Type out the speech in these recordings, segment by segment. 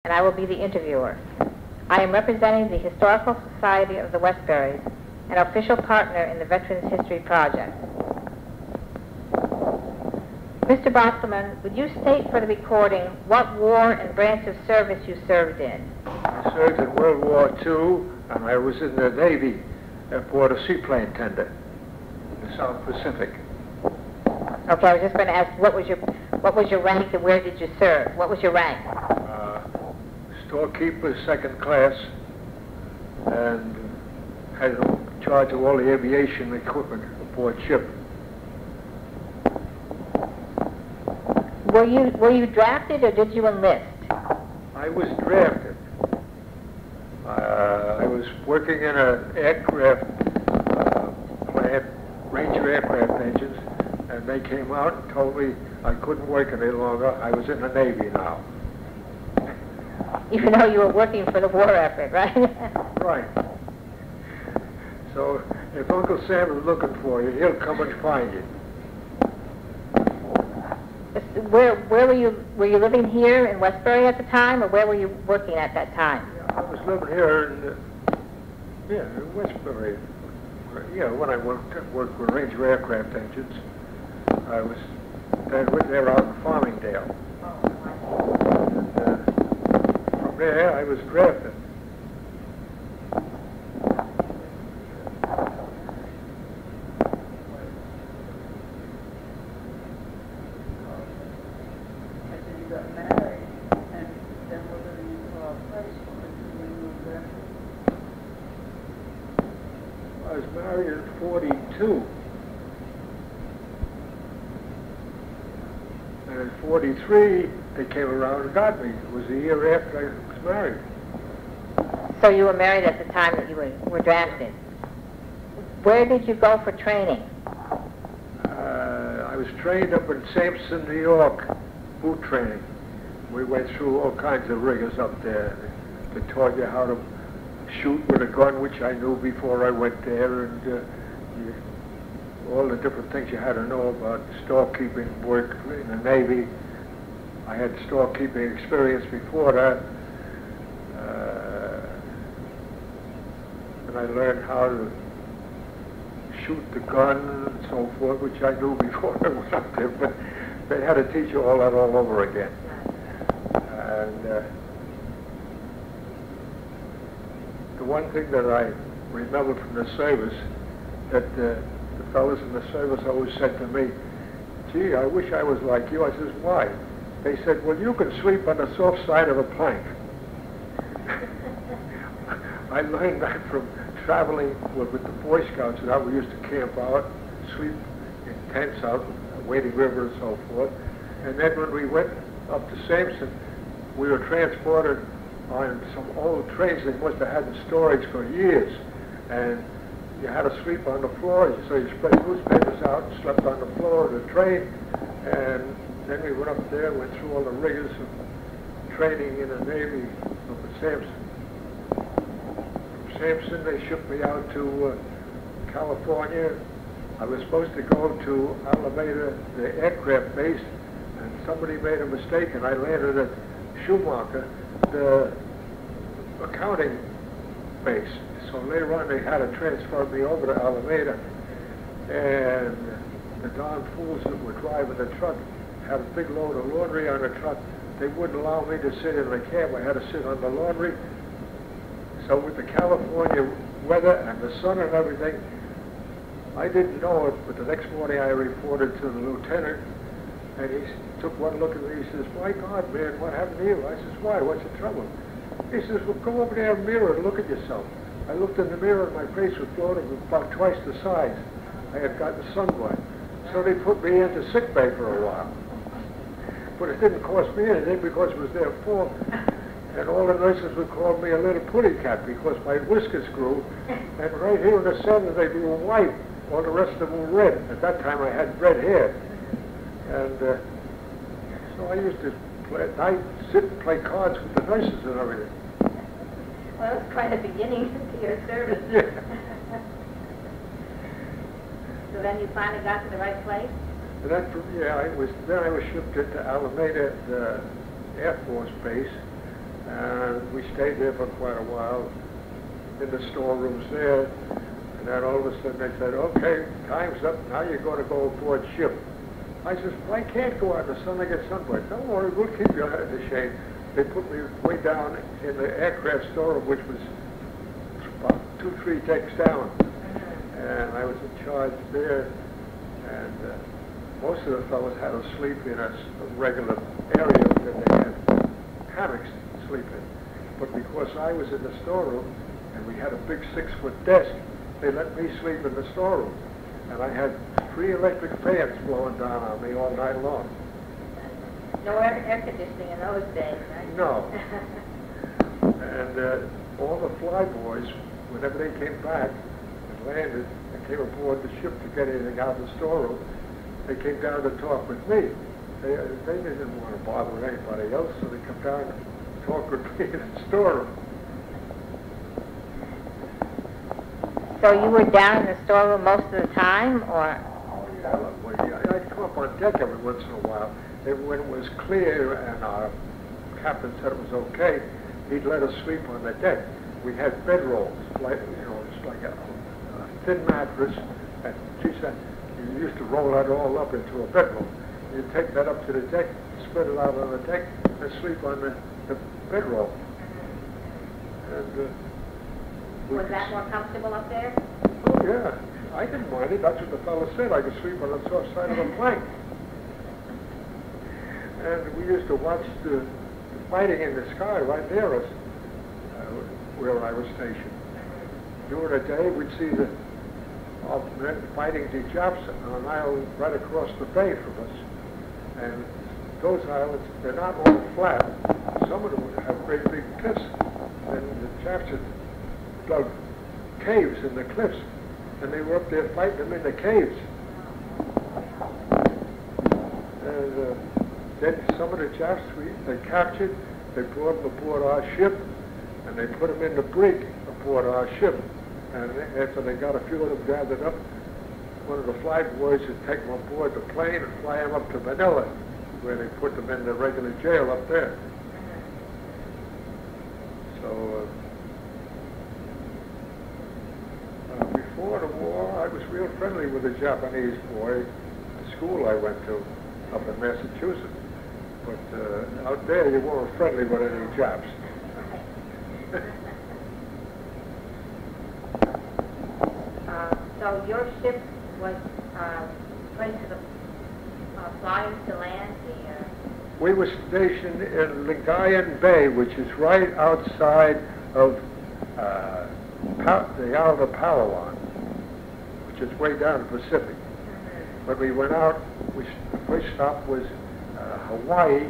and I will be the interviewer. I am representing the Historical Society of the Westburys, an official partner in the Veterans History Project. Mr. Bostelmann, would you state for the recording what war and branch of service you served in? I served in World War II, and I was in the Navy aboard a seaplane tender in the South Pacific. Okay, I was just going to ask, what was your rank and where did you serve? What was your rank? Storekeeper, second class, and had charge of all the aviation equipment aboard ship. Were you drafted or did you enlist? I was drafted. I was working in an aircraft plant, Ranger aircraft engines, and they came out and told me I couldn't work any longer. I was in the Navy now. Even though you were working for the war effort, right? Right. So if Uncle Sam is looking for you, he'll come and find you. Where were you? Were you living here in Westbury at the time, or where were you working at that time? I was living here in Westbury. Yeah, when I worked with Ranger aircraft engines, I was there out in Farmingdale. And, from there, I was drafted. I was married in 42. And in 43, they came around and got me. It was a year after I was married. So you were married at the time that you were drafted. Where did you go for training? I was trained up in Sampson, New York, boot training. We went through all kinds of rigors up there. They taught you how to shoot with a gun, which I knew before I went there, and all the different things you had to know about storekeeping work in the Navy. I had storekeeping experience before that, and I learned how to shoot the gun and so forth, which I knew before I went up there, but they had to teach you all that all over again. And the one thing that I remember from the service, that the fellows in the service always said to me, gee, I wish I was like you. I says, why? They said, well, you can sleep on the soft side of a plank. I learned that from traveling with the Boy Scouts, and we used to camp out, sleep in tents out, Wading River and so forth. And then when we went up to Sampson, we were transported on some old trains they must have had in storage for years. And you had to sleep on the floor, so you spread newspapers out and slept on the floor of the train. And then we went up there, went through all the rigors of training in the Navy up at Sampson. From Sampson, they shipped me out to California. I was supposed to go to Alameda, the aircraft base, and somebody made a mistake, and I landed at Schumacher, the accounting base. So later on, they had to transfer me over to Alameda, and the darn fools that were driving the truck had a big load of laundry on the truck. They wouldn't allow me to sit in the cab. I had to sit on the laundry. So with the California weather and the sun and everything, I didn't know it, but the next morning I reported to the lieutenant, and he took one look at me. He says, my God, man, what happened to you? I says, why? What's the trouble? He says, well, go over there in the mirror and look at yourself. I looked in the mirror and my face was bloated about twice the size. I had gotten sunburn. So they put me into sick bay for a while. But it didn't cost me anything because it was their fault. And all the nurses would call me a little putty cat because my whiskers grew. And right here in the center they grew white. All the rest of them were red. At that time I had red hair. And so I used to sit and play cards with the nurses and everything. Well, that's quite a beginning to your service. Yeah. So then you finally got to the right place? And then I was shipped into Alameda, the Air Force Base, we stayed there for quite a while in the storerooms there. And then all of a sudden they said, okay, time's up. Now you're going to go aboard ship. I says, well, I can't go out in the sun. I get sunburned. Don't worry, we'll keep you out in the shade. They put me way down in the aircraft storeroom, which was about 2-3 decks down. And I was in charge there. And most of the fellows had to sleep in a regular area that they had hammocks to sleep in. But because I was in the storeroom and we had a big 6-foot desk, they let me sleep in the storeroom. And I had 3 electric fans blowing down on me all night long. No air conditioning in those days, right? No. And all the flyboys, whenever they came back and landed and came aboard the ship to get anything out of the storeroom, they came down to talk with me. They didn't want to bother anybody else, so they come down and talk with me in the storeroom. So you were down in the storeroom most of the time, or? Oh, yeah. Well, yeah, I'd come up on deck every once in a while. And when it was clear and our captain said it was okay, he'd let us sleep on the deck. We had bedrolls, like, it's like a thin mattress, and she said, you used to roll that all up into a bedroll. You'd take that up to the deck, spread it out on the deck, and sleep on the bedroll. And was that more comfortable up there? Oh, yeah. I didn't mind it. That's what the fellow said. I could sleep on the soft side of a plank. And we used to watch the fighting in the sky right near us, where I was stationed. During the day, we'd see the men fighting the Japs on an island right across the bay from us. And those islands, they're not all flat. Some of them would have great big cliffs. And the Japs had dug caves in the cliffs, and they were up there fighting them in the caves. And then some of the Japs they captured, they brought them aboard our ship, and they put them in the brig aboard our ship. And after they got a few of them gathered up, one of the flag boys would take them aboard the plane and fly them up to Manila, where they put them in the regular jail up there. So before the war, I was real friendly with a Japanese boy at the school I went to up in Massachusetts. But out there, you weren't friendly with any Japs. So your ship was ready to the flyers to land? We were stationed in Lingayen Bay, which is right outside of the island of Palawan, which is way down the Pacific. When we went out, the first stop was Hawaii,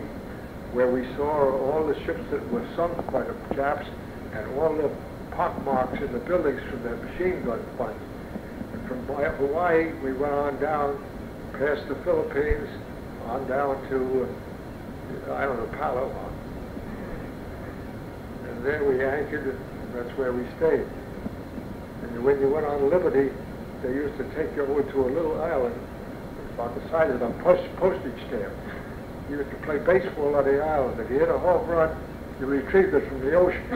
where we saw all the ships that were sunk by the Japs and all the pockmarks in the buildings from their machine gun funds. And from Hawaii, we went on down past the Philippines, on down to the island of Palawan. And there we anchored, and that's where we stayed. And when you went on Liberty, they used to take you over to a little island about the size of a postage stamp. You used to play baseball on the island. If you hit a home run, you retrieved it from the ocean.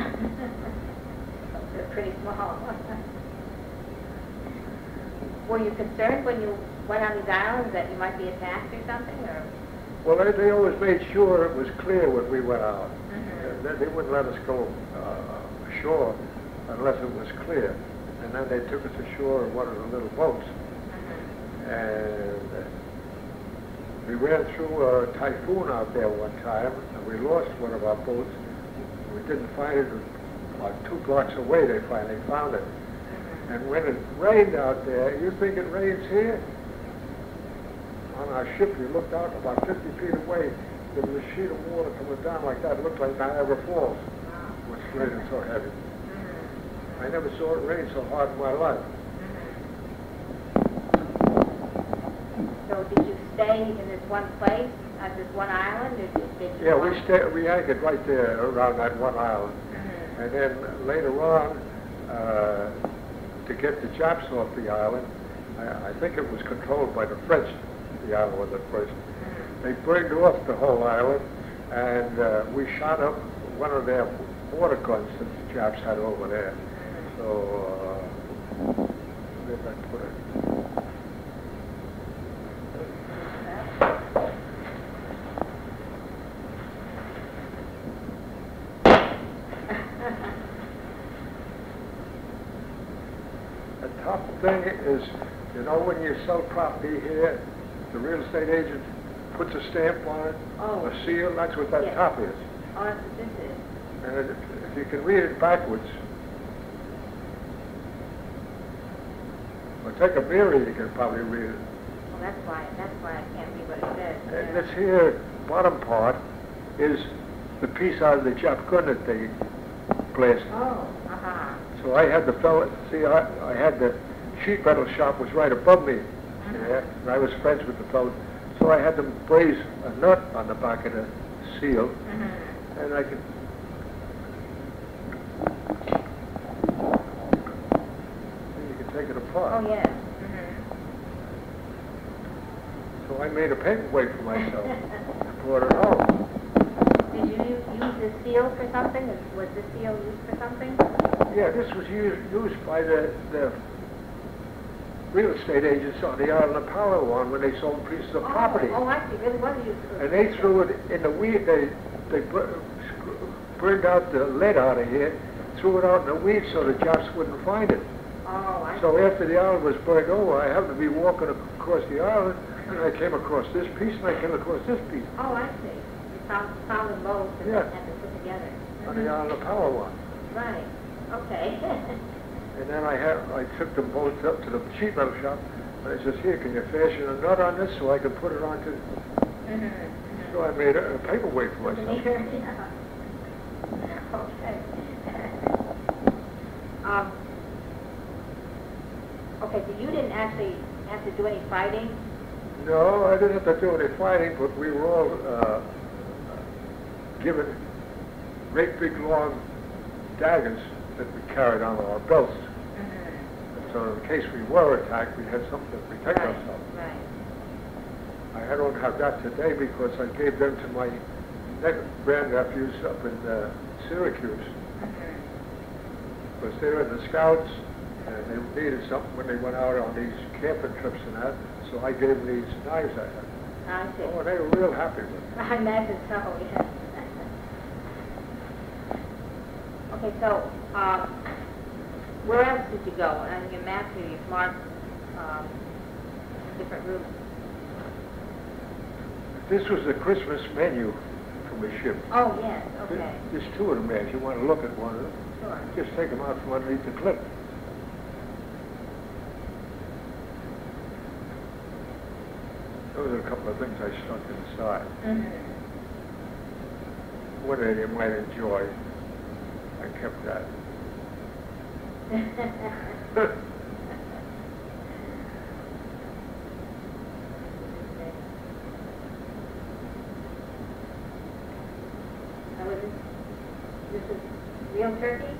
They're pretty small. Were you concerned when you went on these islands that you might be attacked or something? Or? Well, they always made sure it was clear when we went out. They wouldn't let us go ashore unless it was clear. And then they took us ashore in one of the little boats. And we ran through a typhoon out there one time, and we lost one of our boats. We didn't find it. About 2 blocks away, they finally found it. And when it rained out there, you think it rains here? On our ship, you looked out about 50 feet away, there was a sheet of water coming down like that. It looked like Niagara Falls. It was raining so heavy. I never saw it rain so hard in my life. So did you stay in this one place, at this one island? Or did you we anchored right there around that one island. And then later on, to get the Japs off the island, I think it was controlled by the French, the island was at first. They burned off the whole island, and we shot up one of their water guns that the Japs had over there. So, where did I put it? The top thing is, you know, when you sell property here, the real estate agent puts a stamp on it, Oh. a seal, that's what that Yes. top is. Oh, that's what this is. And if you can read it backwards, or take a mirror, you can probably read it. Well, that's why I can't read what it says. And Yeah. this here bottom part is the piece out of the Jap gun that they blasted. Oh, uh-huh. So I had the fellow, see, I had the sheet metal shop was right above me, yeah, and I was friends with the fellow. So I had them braze a nut on the back of the seal, and I could. And you can take it apart. Oh, yes. So I made a paperweight for myself and brought it home. Did you use the seal for something? Was the seal used for something? Yeah, this was used by the real estate agents on the Island of Palawan when they sold pieces of property. Oh, I see. Really was used for. And they threw it in the weed. They burned out the lead out of here, threw it out in the weeds so the Japs wouldn't find it. Oh, I see. So after the island was burned over, I happened to be walking across the island, and I came across this piece, and I came across this piece Oh, I see. You found them both and Yeah. had them put together. on the Island of Palawan. Right. Okay. And then I took them both up to the sheet metal shop, and I says, here, can you fashion a nut on this so I can put it onto... So I made a paperweight for myself. Okay. Okay, so you didn't actually have to do any fighting? No, I didn't have to do any fighting, but we were all given great big long daggers that we carried on our belts. So in case we were attacked, we had something to protect ourselves. Right. I don't have that today because I gave them to my grandnephews up in Syracuse. Because they were in the Scouts, and they needed something when they went out on these camping trips and that, so I gave them these knives I had. I see. Oh, and they were real happy with it. I imagine so, yes. Okay, so, where else did you go? On your map here, you've marked different routes. This was the Christmas menu from a ship. Oh, yes, okay. There's two of them there. If you want to look at one of them, Sure. just take them out from underneath the clip. Those are a couple of things I stuck inside. One that you might enjoy. I kept that. Now, this is real turkey?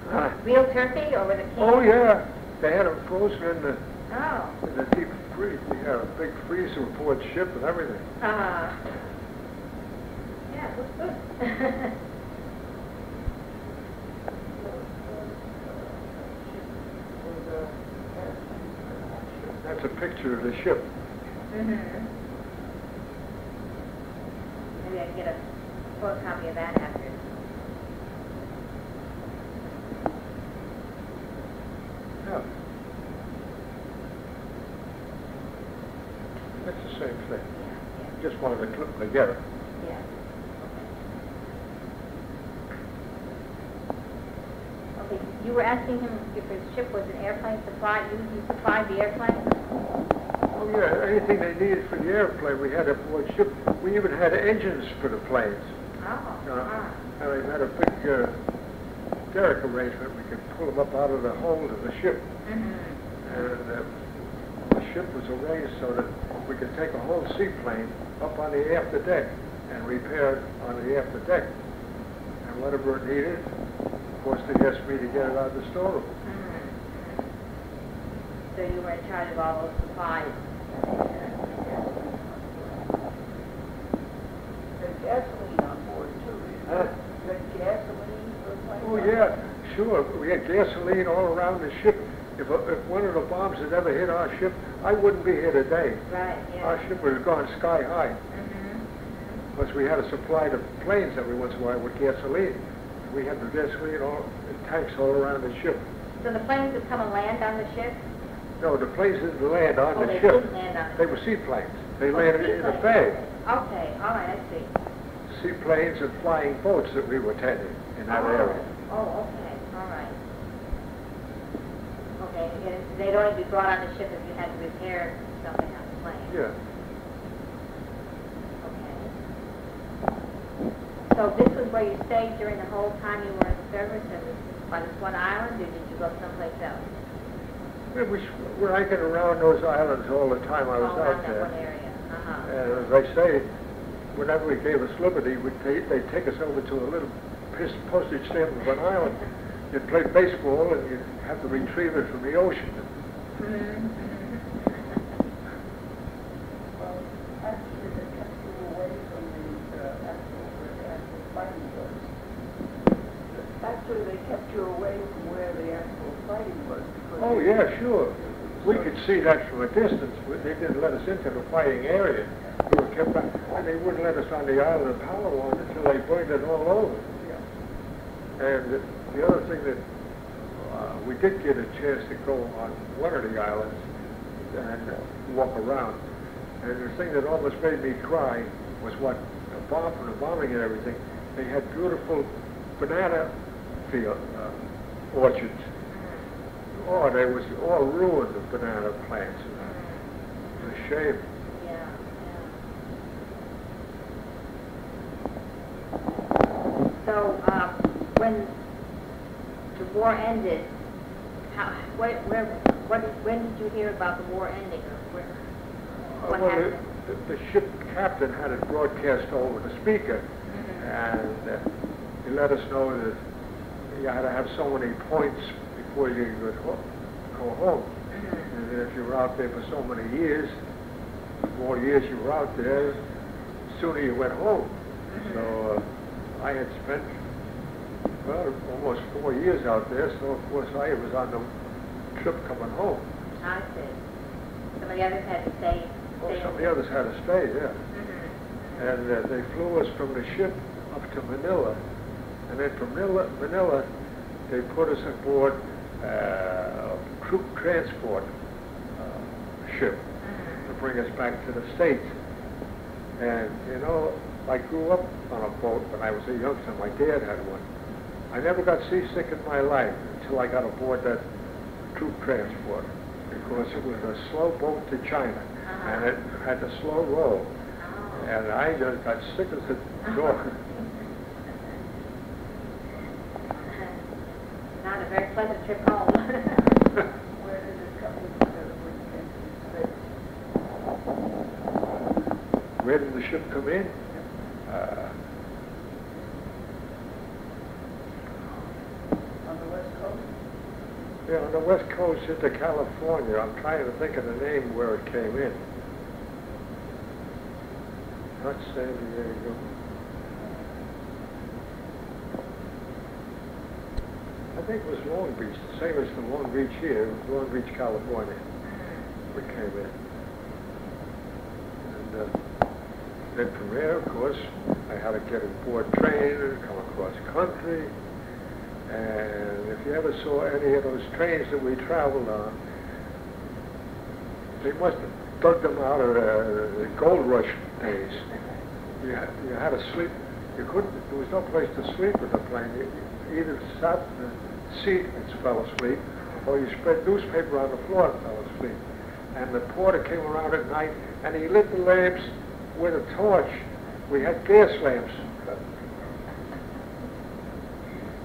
Huh? Real turkey, or was it canned? Oh, yeah. They had them frozen in the Oh. deep freeze. We had a big freezer aboard ship and everything. Yeah, it looks good. That's a picture of the ship. Maybe I can get a photocopy of that after. Yeah. That's the same thing. Yeah, Just wanted to clip them together. yeah. Okay, you were asking him if his ship was an airplane supply. You supplied the airplane? Oh, yeah, anything they needed for the airplane, we had aboard ship. We even had engines for the planes. Oh, And we had a big derrick arrangement. We could pull them up out of the hold of the ship. And the ship was arranged so that we could take a whole seaplane up on the after deck and repair it on the after deck. And whatever it needed, of course, they asked me to get it out of the storeroom. So you were in charge of all those supplies. There's gasoline on board too. Huh? There's gasoline for Oh, yeah, sure. We had gasoline all around the ship. If one of the bombs had ever hit our ship, I wouldn't be here today. Right, yeah. Our ship would have gone sky high. Plus, we had to supply the planes every once in a while with gasoline. We had the gasoline in tanks all around the ship. So the planes would come and land on the ship? No, the planes didn't land on the they ship. Didn't land on the They ship. were seaplanes. They landed in the bay. Okay, all right, I see. Seaplanes and flying boats that we were tending in that area. Oh, okay, all right. Okay, they'd only be brought on the ship if you had to repair something on the plane. Yeah. So this was where you stayed during the whole time you were in service, and on this one island, or did you go someplace else? We're hiking around those islands all the time I was all out around there. That one area. And as I say, whenever we gave us liberty, they'd take us over to a little postage stamp of an island. You'd play baseball, and you'd have to retrieve it from the ocean. Well, actually, they kept you away from the actual fighting was. Actually, they kept you away from where the actual fighting was. Oh, yeah, sure. We could see that from a distance. They didn't let us into the fighting area. We were kept on, and they wouldn't let us on the island of Palawan until they burned it all over. And the other thing that we did get a chance to go on one of the islands and walk around. And the thing that almost made me cry was what from the bombing and everything, they had beautiful banana field orchards. Oh, they was all ruined, the banana plants. It's a shame. Yeah. So when the war ended, when did you hear about the war ending, or what happened? The ship captain had it broadcast over the speaker, and he let us know that you had to have so many points before you could go home. And if you were out there for so many years, the more years you were out there, the sooner you went home. So I had spent, well, almost 4 years out there, so of course I was on the trip coming home. I see. Some of the others had to stay. Some of the others had to stay, yeah. And they flew us from the ship up to Manila. And then from Manila, they put us aboard a troop transport ship to bring us back to the States. And, you know, I grew up on a boat when I was a youngster. My dad had one. I never got seasick in my life until I got aboard that troop transport, because it was a slow boat to China, and it had a slow roll. And I just got sick as a dog. Not a very pleasant trip home. Where did it come together when you came to the States? Where did the ship come in? On the West Coast? Yeah, on the West Coast into California. I'm trying to think of the name where it came in. Not San Diego. I think it was Long Beach, the same as the Long Beach here. It was Long Beach, California. We came in. And then from there, of course, I had to get aboard train and come across country. And if you ever saw any of those trains that we traveled on, they must have dug them out of the gold rush days. You had to sleep. You couldn't. There was no place to sleep in the plane. You either sat in the seat and fell asleep, or you spread newspaper on the floor and fell asleep. And the porter came around at night, and he lit the lamps with a torch. We had gas lamps.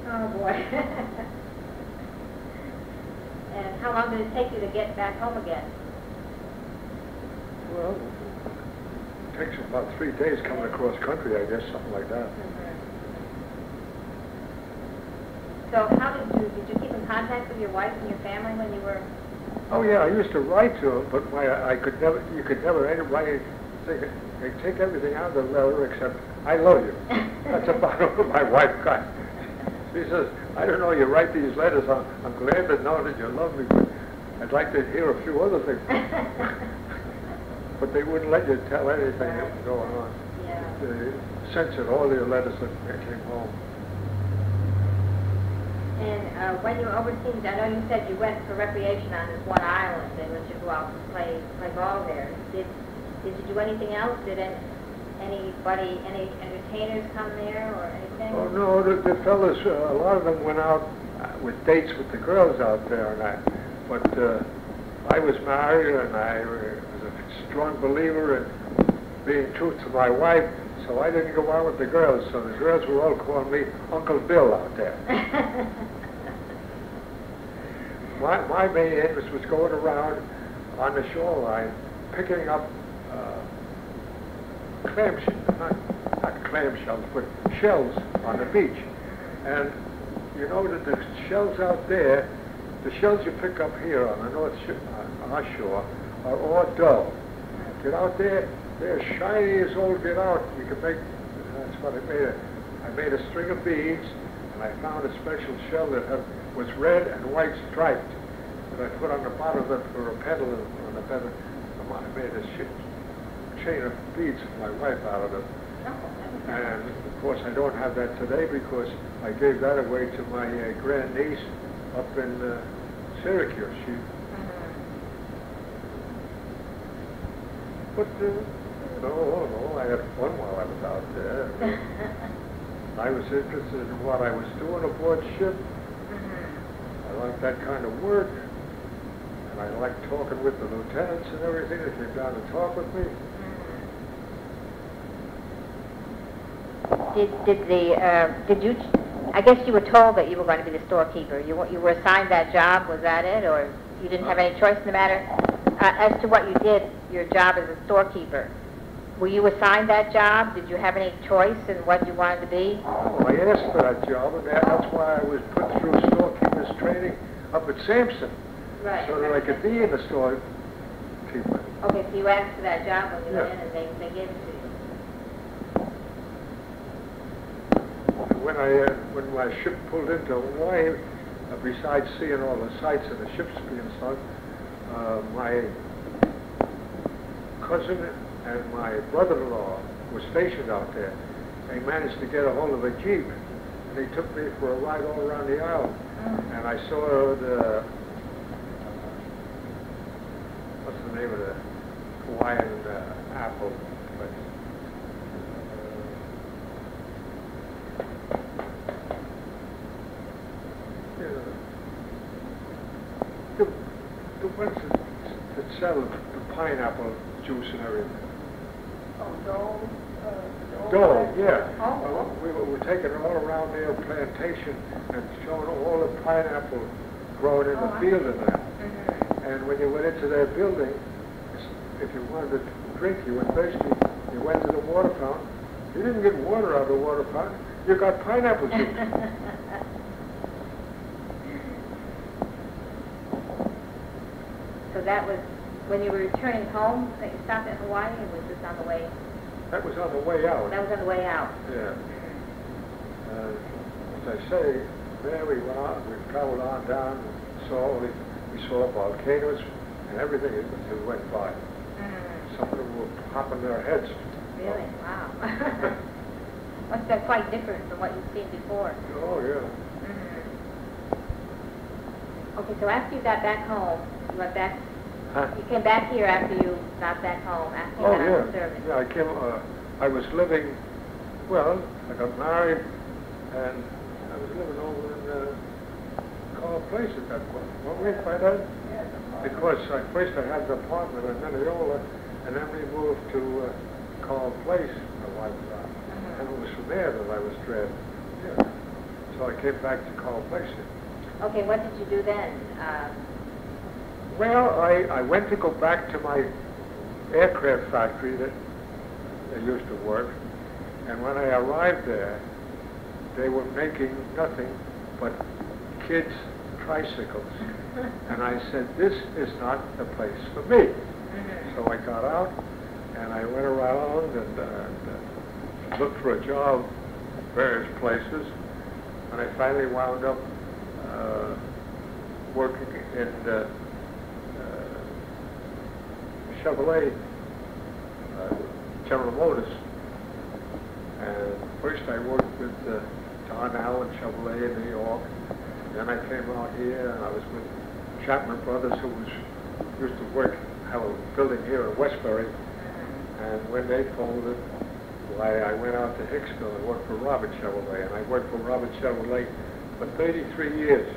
Oh, boy. And how long did it take you to get back home again? Well, it takes about 3 days coming across country, I guess, something like that. So how did you keep in contact with your wife and your family when you were? Oh yeah, I used to write to them, but you could never write. They take everything out of the letter except "I love you." That's about all my wife got. She says, I don't know, you write these letters, I'm glad to know that you love me, but I'd like to hear a few other things. But they wouldn't let you tell anything that was going on. Yeah. They censored all your letters that came home. And when you were overseas, I know you said you went for recreation on this one island. They let you go out and play ball there. Did you do anything else? Did any entertainers come there or anything? Oh no, the fellas, a lot of them went out with dates with the girls out there, but I was married and I was a strong believer in being true to my wife, so I didn't go out with the girls. So the girls were all calling me Uncle Bill out there. My main interest was going around on the shoreline, picking up not clamshells, but shells on the beach. And you know that the shells out there, the shells you pick up here on the on our shore, are all dull. Get out there, they're shiny as all get out. You can make, that's what I made. I made a string of beads, and I found a special shell that was red and white striped that I put on the bottom of it for a pedal on the pedal. I made a chain of beads for my wife out of it. And of course I don't have that today because I gave that away to my grandniece up in Syracuse. But no, I had fun while I was out there. I was interested in what I was doing aboard ship. I liked that kind of work. And I liked talking with the lieutenants and everything that came down to talk with me. Did you, I guess you were told that you were going to be the storekeeper. You were assigned that job, was that it? Or you didn't have any choice in the matter? As to what you did, your job as a storekeeper, were you assigned that job? Did you have any choice in what you wanted to be? Oh, I asked for that job, and that's why I was put through storekeeper's training up at Sampson. Right. So that I could be in the storekeeper. Okay, so you asked for that job when you went in, and they gave it to you. When my ship pulled into Hawaii, besides seeing all the sights of the ships being sunk, my cousin and my brother-in-law were stationed out there. They managed to get a hold of a Jeep, and they took me for a ride all around the island. And I saw the, what's the name of the Hawaiian apple place? The ones that sell the pineapple juice and everything. Oh, Dole, yeah. Oh. We were taking it all around their plantation and showing all the pineapple growing in the field and that. And when you went into their building, if you wanted to drink, you were thirsty, you went to the water fountain. You didn't get water out of the water fountain, you got pineapple juice. So that was, when you were returning home, that you stopped at Hawaii, or was this on the way? That was on the way out. That was on the way out. Yeah. As I say, there we went on, we traveled on down, we saw volcanoes and everything as we went by. Some of them were popping their heads. Really? Wow. Must have been quite different from what you'd seen before. Oh, yeah. Okay, so after you got back home, you went back, Huh? you came back here after you got back home, after you got out of service. Yeah, I was living, well, I got married, and I was living over in Carl Place at that point. Weren't we by that? Because first I had the apartment in Mineola, and then we moved to Carl Place, my wife and I. And it was from there that I was drafted. Yeah. So I came back to Carl Place. Okay, what did you do then? Well, I went to go back to my aircraft factory that I used to work, and when I arrived there, they were making nothing but kids' tricycles. And I said, this is not the place for me. So I got out, and I went around and looked for a job various places, And I finally wound up working in Chevrolet, General Motors. And first I worked with Don Allen Chevrolet in New York. Then I came out here and I was with Chapman Brothers, who used to have a building here in Westbury. And when they folded, I went out to Hicksville and worked for Robert Chevrolet. And I worked for Robert Chevrolet for 33 years.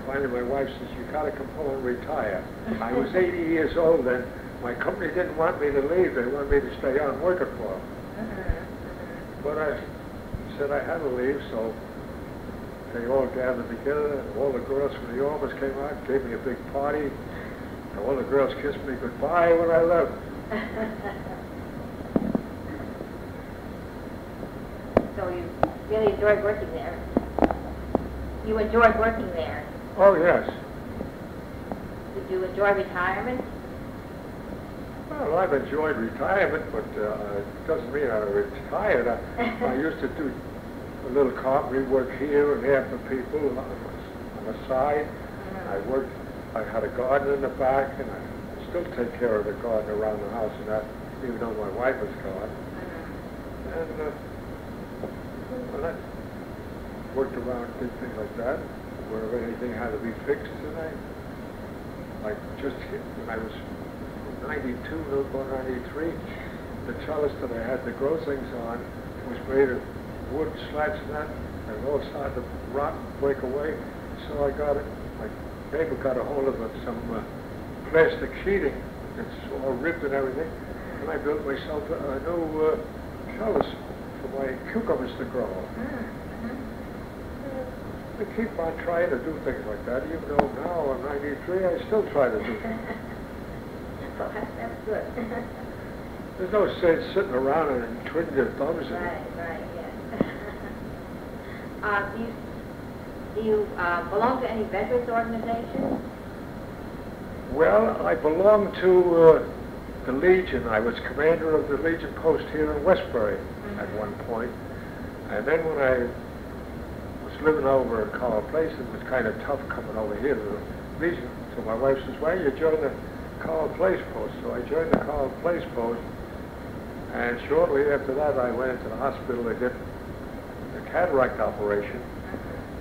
Finally, my wife says, "You got to come home and retire." I was 80 years old then. My company didn't want me to leave. They wanted me to stay on working for them. But I said I had to leave, so they all gathered together. All the girls from the office came out, gave me a big party. And all the girls kissed me goodbye when I left. So you really enjoyed working there? You enjoyed working there? Oh, yes. Did you enjoy retirement? Well, I've enjoyed retirement, but it doesn't mean I retired. I used to do a little carpentry work here and there for people on the side. I had a garden in the back, and I still take care of the garden around the house and that, even though my wife is gone. And well, I worked around, did things like that, where anything had to be fixed today. Like just when I was 92, or 93, the trellis that I had to grow things on was made of wood slats and that, and all started to rot and break away. So I got it, my neighbor got a hold of some plastic sheeting. It's all ripped and everything, and I built myself a new trellis for my cucumbers to grow on. I keep on trying to do things like that, even though now I'm 93, I still try to do things. Well, that's good. There's no sense sitting around and twiddling your thumbs. Right, yeah. Do you belong to any veterans organizations? Well, I belong to the Legion. I was commander of the Legion post here in Westbury at one point. And then when I was living over in Carl Place, it was kind of tough coming over here to the Legion. So my wife says, "Why don't you join the Carl Place post?" So I joined the Carl Place post, and shortly after that I went into the hospital to get a cataract operation,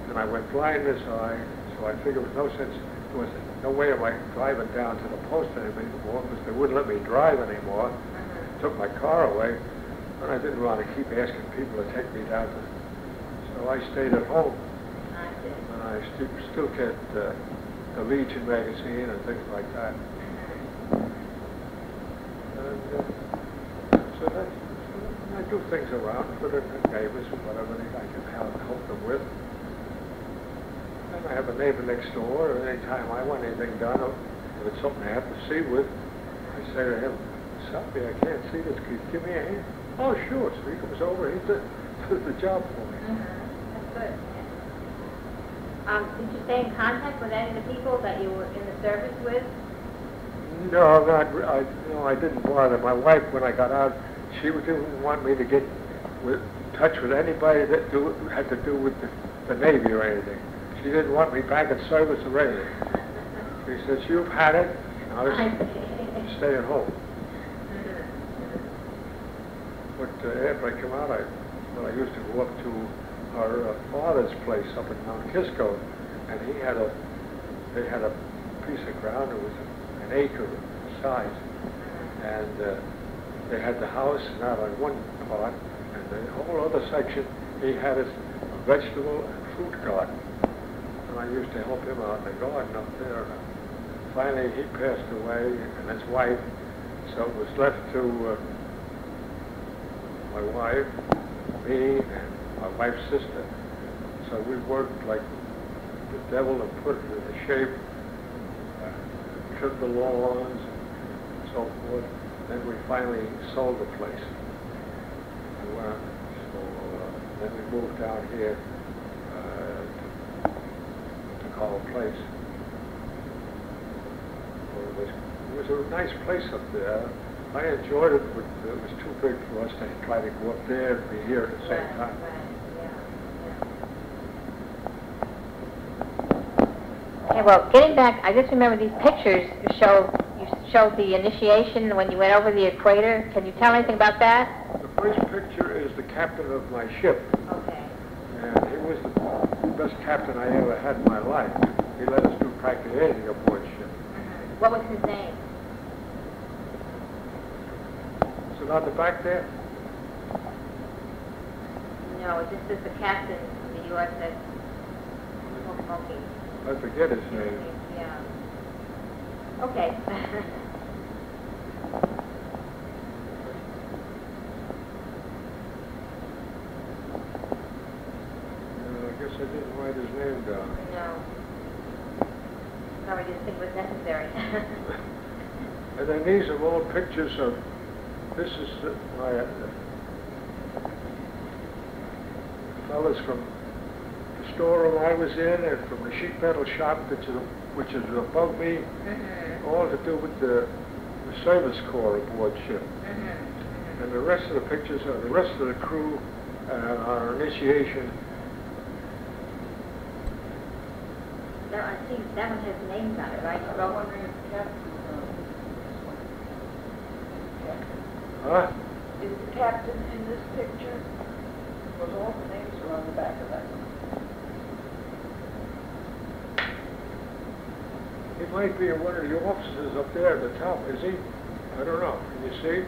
and I went blind this eye, so I figured there was no sense, there was no way of my driving down to the post anymore, because they wouldn't let me drive anymore. Took my car away, and I didn't want to keep asking people to take me down to, so I stayed at home. And I still get the Legion magazine and things like that. And so I do things around for the neighbors, whatever I can help them with. And I have a neighbor next door, and anytime I want anything done, if it's something I have to see with, I say to him, "Something I can't see this, can you give me a hand?" "Oh, sure." So he comes over, he does the job for me. That's good. Did you stay in contact with any of the people that you were in the service with? No, I didn't bother. My wife, when I got out, she didn't want me to get in touch with anybody that had to do with the Navy or anything. She didn't want me back in service or anything. She says, "You've had it, now just stay at home." But after I came out, I used to go up to our father's place up in Mount Kisco, and they had a piece of ground that was an acre size, and they had the house out on one part, and the whole other section he had a vegetable and fruit garden, and I used to help him out in the garden up there. And finally he passed away, and his wife, so it was left to my wife, me, and my wife's sister. So we worked like the devil and put it into shape, trimmed the lawns and so forth. Then we finally sold the place. Then we moved down here to Carl Place. It was a nice place up there. I enjoyed it, but it was too big for us to try to go up there and be here at the same time. Okay, well, getting back, I just remember these pictures you showed the initiation when you went over the equator. Can you tell anything about that? The first picture is the captain of my ship. Okay. And he was the best captain I ever had in my life. He let us do practically anything aboard ship. What was his name? Is it on the back there? No, this is the captain of the USS Pocomoke. I forget his name. Yeah. Okay. I guess I didn't write his name down. No. Probably didn't think it was necessary. And then these are all pictures of, this is my fellas from the storeroom I was in and from the sheet metal shop which is above me, all to do with the service corps aboard ship. And the rest of the pictures are the rest of the crew and our initiation. I think that one has names on it, right? I was wondering if the captain was on this one. Huh? Is the captain in this picture? Because all the names are on the back of that one. He might be one of the officers up there at the top, is he? I don't know. Can you see?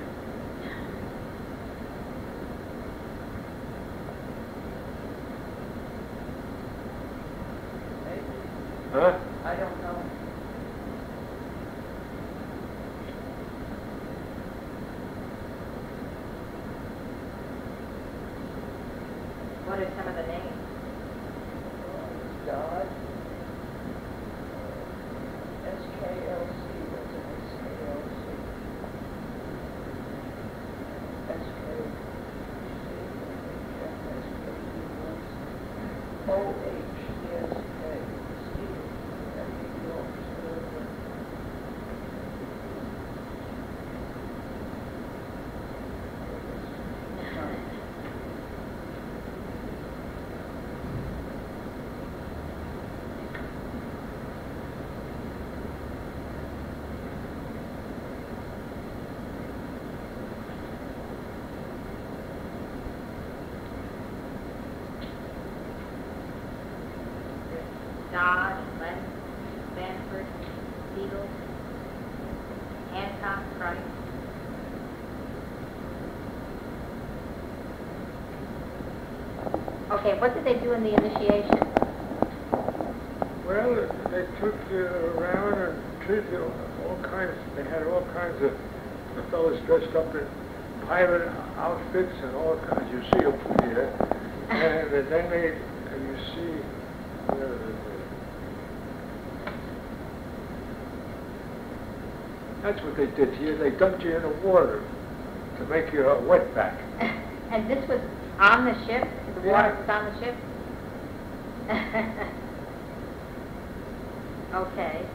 Maybe. Huh? I don't know. What are some of the names? Dodge. SKLC, what's an SKLC? SKC, OHSK, Steve, that New York, Dodge, Banford, Beagle, Hancock, Price. Okay, what did they do in the initiation? Well, they took you around and treated you all kinds. They had all kinds of the fellas dressed up in pirate outfits and all kinds. You see up here, and then you see. That's what they did here. They dumped you in the water to make you a wetback. And this was on the ship? The water was on the ship? Okay.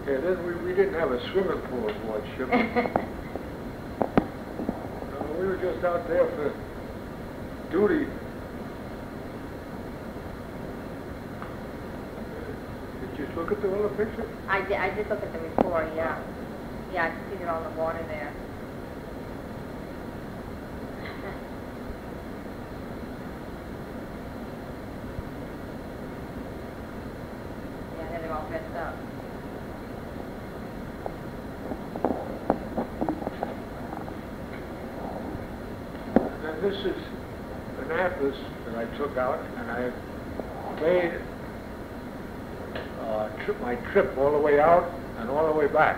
Yeah, then we didn't have a swimming pool aboard ship. We were just out there for duty. Did you look at the other picture? I did look at them before, yeah. Yeah, I can see it on the water there. Yeah, they're all dressed up. And this is an atlas that I took out, and I made my trip all the way out and all the way back.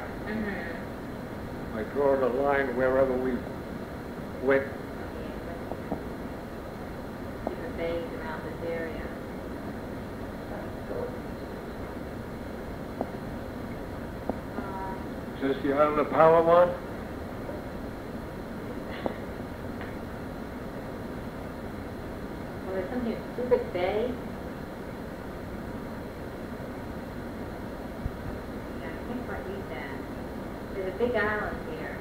I draw the line wherever we went. Different bays around this area. Is this the island of Palawan? Well, there's something in Subic Bay. Yeah, I can't quite read that. There's a big island here.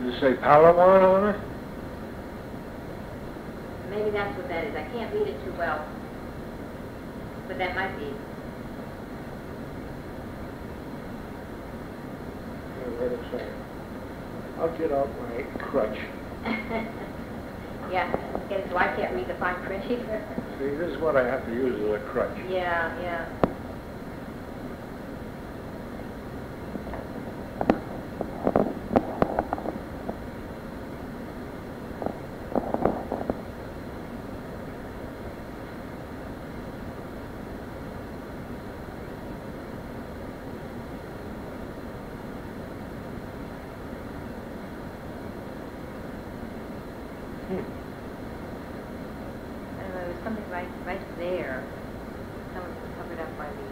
Does it say Palawan on it? Maybe that's what that is. I can't read it too well. But that might be. Wait a second. I'll get out my crutch. Yeah, so I can't read the fine print either. See, this is what I have to use as a crutch. Yeah, yeah. There was something right there. Someone covered up by the.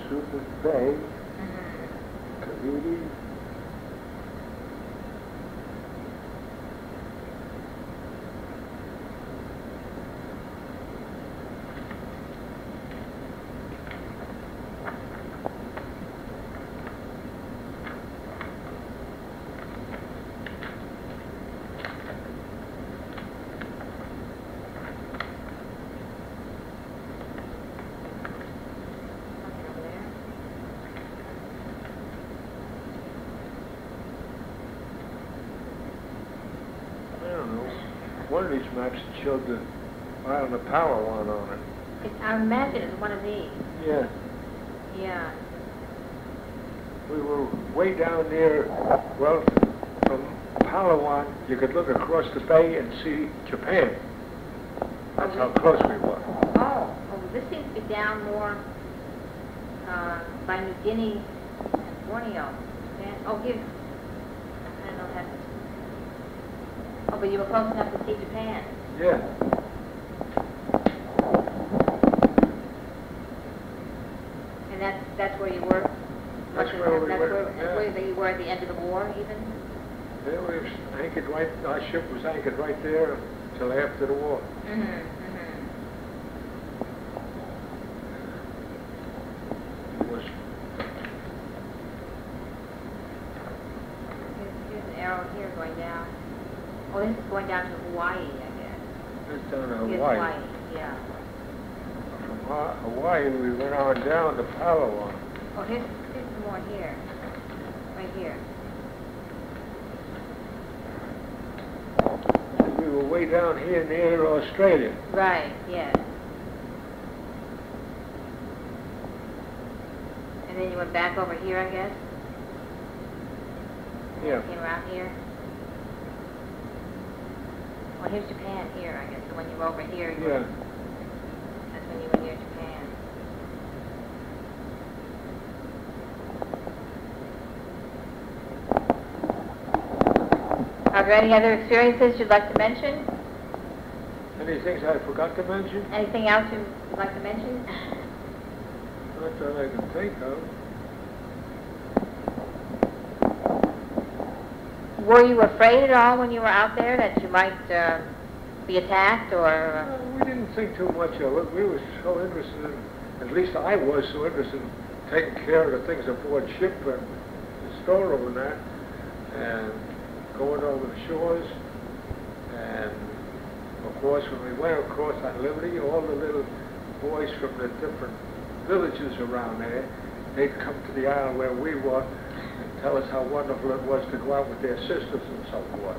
Super Bay, Mm-hmm. Kaviti. One of these maps showed the power line on it. I imagine it's one of these. Yeah. Yeah. We were way down near, well, from Palawan, you could look across the bay and see Japan. That's how close we were. Oh, this seems to be down more by New Guinea and Borneo. Oh, here. I don't know that. Oh, but you were close enough to see Japan. Yeah. And that's where you were? That's where we were, That's where you were at the end of the war, even? Yeah, we were anchored right, our ship was anchored right there until after the war. Mm-hmm, mm-hmm. It was, Here's an arrow here going down. Oh, this is going down to Hawaii, I guess. it's down in Here's Hawaii. Hawaii, yeah. From Hawaii, we went on down to Palawan. Oh, here's some more here. Right here. We were way down here near Australia. Right, yes. And then you went back over here, I guess? Yeah. Came around here? Well, here's Japan here, I guess. So when you were over here, Yeah. That's when you were near Japan. Are there any other experiences you'd like to mention? Any things I forgot to mention? Anything else you'd like to mention? Not that I can think of. Were you afraid at all when you were out there that you might be attacked or... We didn't think too much of it. We were so interested in, at least I was so interested in taking care of the things aboard ship and the storeroom and that, and going over the shores. And of course, when we went across on Liberty, all the little boys from the different villages around there, they'd come to the island where we were and tell us how wonderful it was to go out with their sisters and so forth.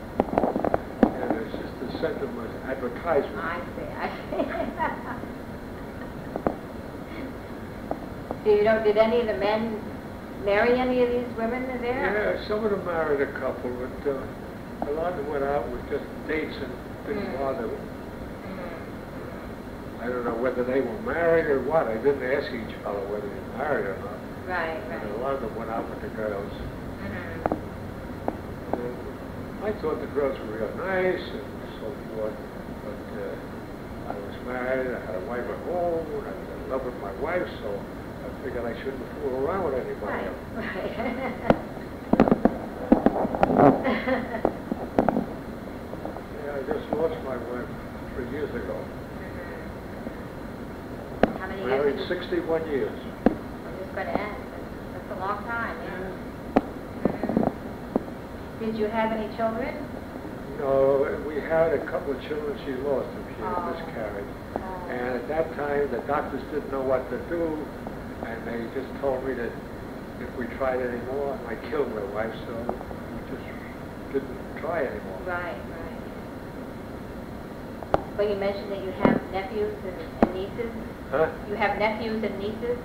And it's just the sentiment advertisement. I see, I see. Did any of the men marry any of these women there? Yeah, some of them married a couple, but a lot of them went out with just dates and didn't bother. I don't know whether they were married or what. I didn't ask each fellow whether he was married or not. Right, But right. a lot of them went out with the girls. And I thought the girls were real nice and so forth, but I was married, I had a wife at home, and I was in love with my wife, so I figured I shouldn't fool around with anybody Right, else. right. 61 years. I'm just going to ask. That's a long time, yeah. Mm-hmm. Did you have any children? No, we had a couple of children she lost them. She had miscarried. Oh. And at that time, the doctors didn't know what to do, and they just told me that if we tried anymore, I might kill my wife, so we just didn't try anymore. Right, right. But you mentioned that you have nephews and nieces? Huh? You have nephews and nieces?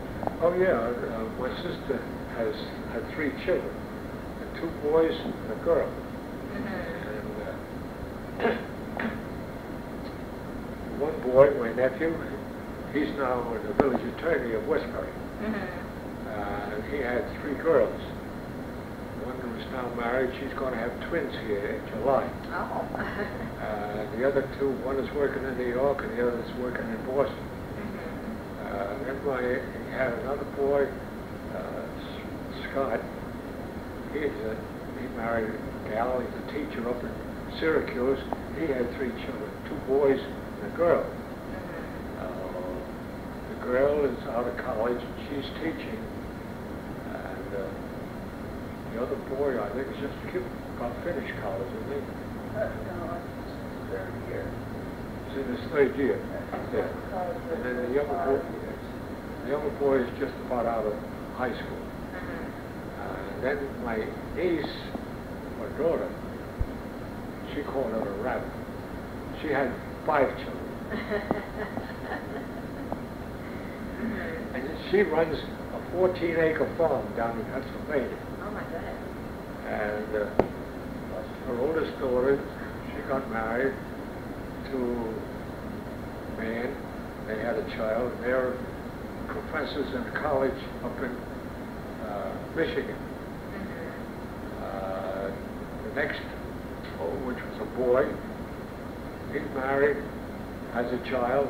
Oh, yeah. My sister has had 3 children, 2 boys and a girl. Mm-hmm. And one boy, my nephew, he's now the village attorney of Westbury. Mm-hmm. He had 3 girls. One who's now married, she's going to have twins here in July. Oh. The other 2, one is working in New York and the other is working in Boston. Mm-hmm. Then he had another boy, Scott. He married a gal, he's a teacher up in Syracuse. He had 3 children, 2 boys and a girl. Mm-hmm. The girl is out of college, she's teaching. And the other boy, I think, is just about finished college, I think. No, it's third year. He's in his 3rd year. Yeah. And then the younger boy is just about out of high school. Then my niece, or daughter, she called her a rabbit. She had 5 children. And she runs a 14-acre farm down in Pennsylvania. Oh, my goodness. And her oldest daughter, she got married to a man. They had a child. They're professors in college up in Michigan. The next, which was a boy, he's married, has a child,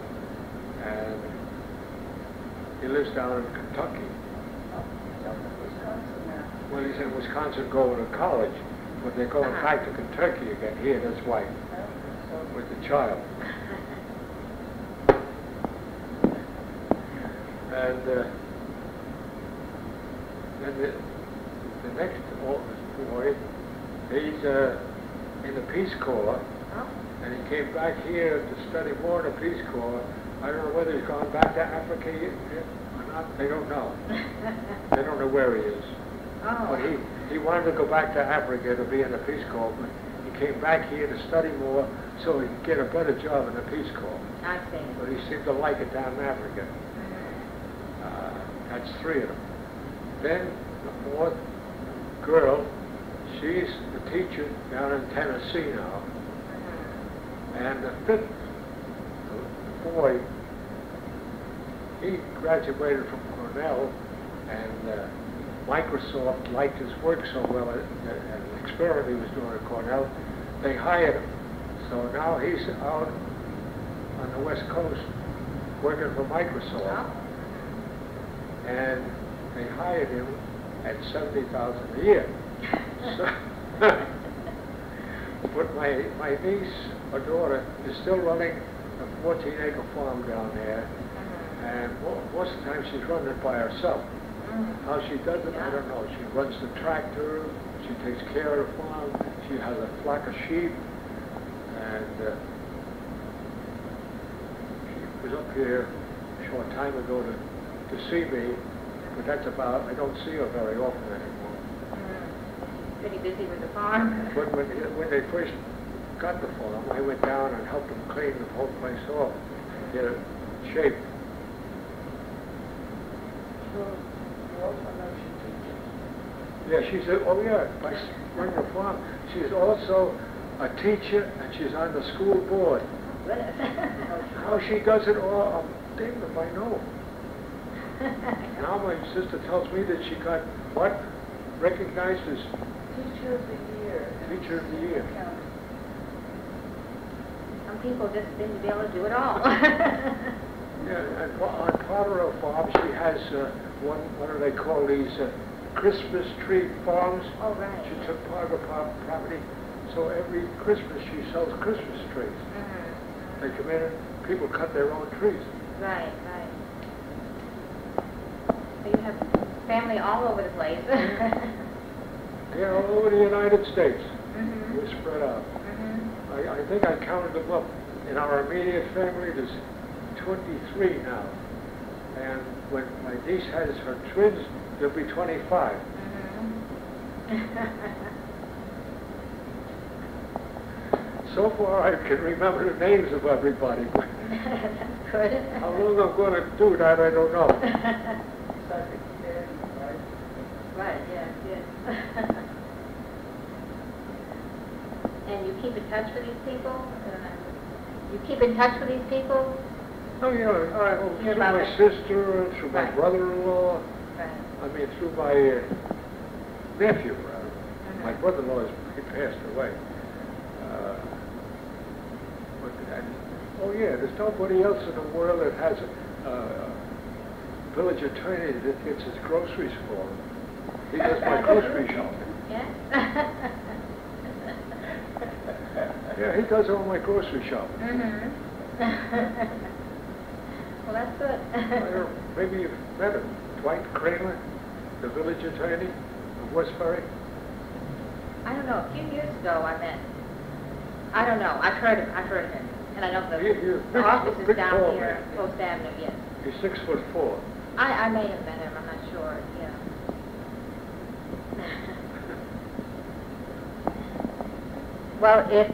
and he lives down in Kentucky. Well, he's in Wisconsin going to college, but they're going back to Kentucky again, he and his wife, with the child. And then the next oldest boy, he's in the Peace Corps, and he came back here to study more in the Peace Corps. I don't know whether he's gone back to Africa yet or not. They don't know. They don't know where he is. Oh. But he wanted to go back to Africa to be in the Peace Corps, but he came back here to study more so he could get a better job in the Peace Corps. I see. But he seemed to like it down in Africa. That's 3 of them. Then the 4th girl, she's the teacher down in Tennessee now. And the 5th boy, he graduated from Cornell, and Microsoft liked his work so well, an experiment he was doing at Cornell, they hired him. So now he's out on the West Coast working for Microsoft. And they hired him at $70,000 a year. So, but my niece, or daughter, is still running a 14-acre farm down there, and most of the time she's running it by herself. How she does it, I don't know. She runs the tractor, she takes care of the farm, she has a flock of sheep, and she was up here a short time ago to see me, but that's about, I don't see her very often anymore. Pretty busy with the farm. But when they first got the farm, I went down and helped them clean the whole place off, get it in shape. Yeah, she's by running the farm. She's also a teacher, and she's on the school board. How she does it all, I'm damned if I know. Now my sister tells me that she got, what? Recognized as Teacher of the Year. Teacher of the Year. Some people just seem to be able to do it all. Yeah, and on part of her farm, she has what do they call these Christmas tree farms? Oh, right. She took part of her property, so every Christmas she sells Christmas trees. Mm-hmm. They come in and people cut their own trees. Right, right. So you have family all over the place. Yeah, all over the United States. Mm-hmm. We're spread out. Mm-hmm. I think I counted them up. In our immediate family, there's 23 now. And when my niece has her twins, there'll be 25. So far, I can remember the names of everybody. That's good. How long I'm going to do that, I don't know. Right, yes, yes. And you keep in touch with these people? You keep in touch with these people? Oh, yeah, your through my mother? sister, through my Right. brother-in-law, Right. I mean, through my nephew, rather. Mm-hmm. My brother-in-law, he passed away. Oh, yeah, there's nobody else in the world that has a village attorney that gets his groceries for him. He does my grocery shopping. Yeah? Yeah, he does all my grocery shopping. Mm-hmm. Well, that's good. Maybe you've met him. Dwight Kramer, the village attorney of Westbury. I don't know. A few years ago, I met. I don't know. I've heard of him. And I know the office is down tall here, man. Post Avenue, yes. He's 6'4". I may have met him. I'm not sure. Yeah. Well, if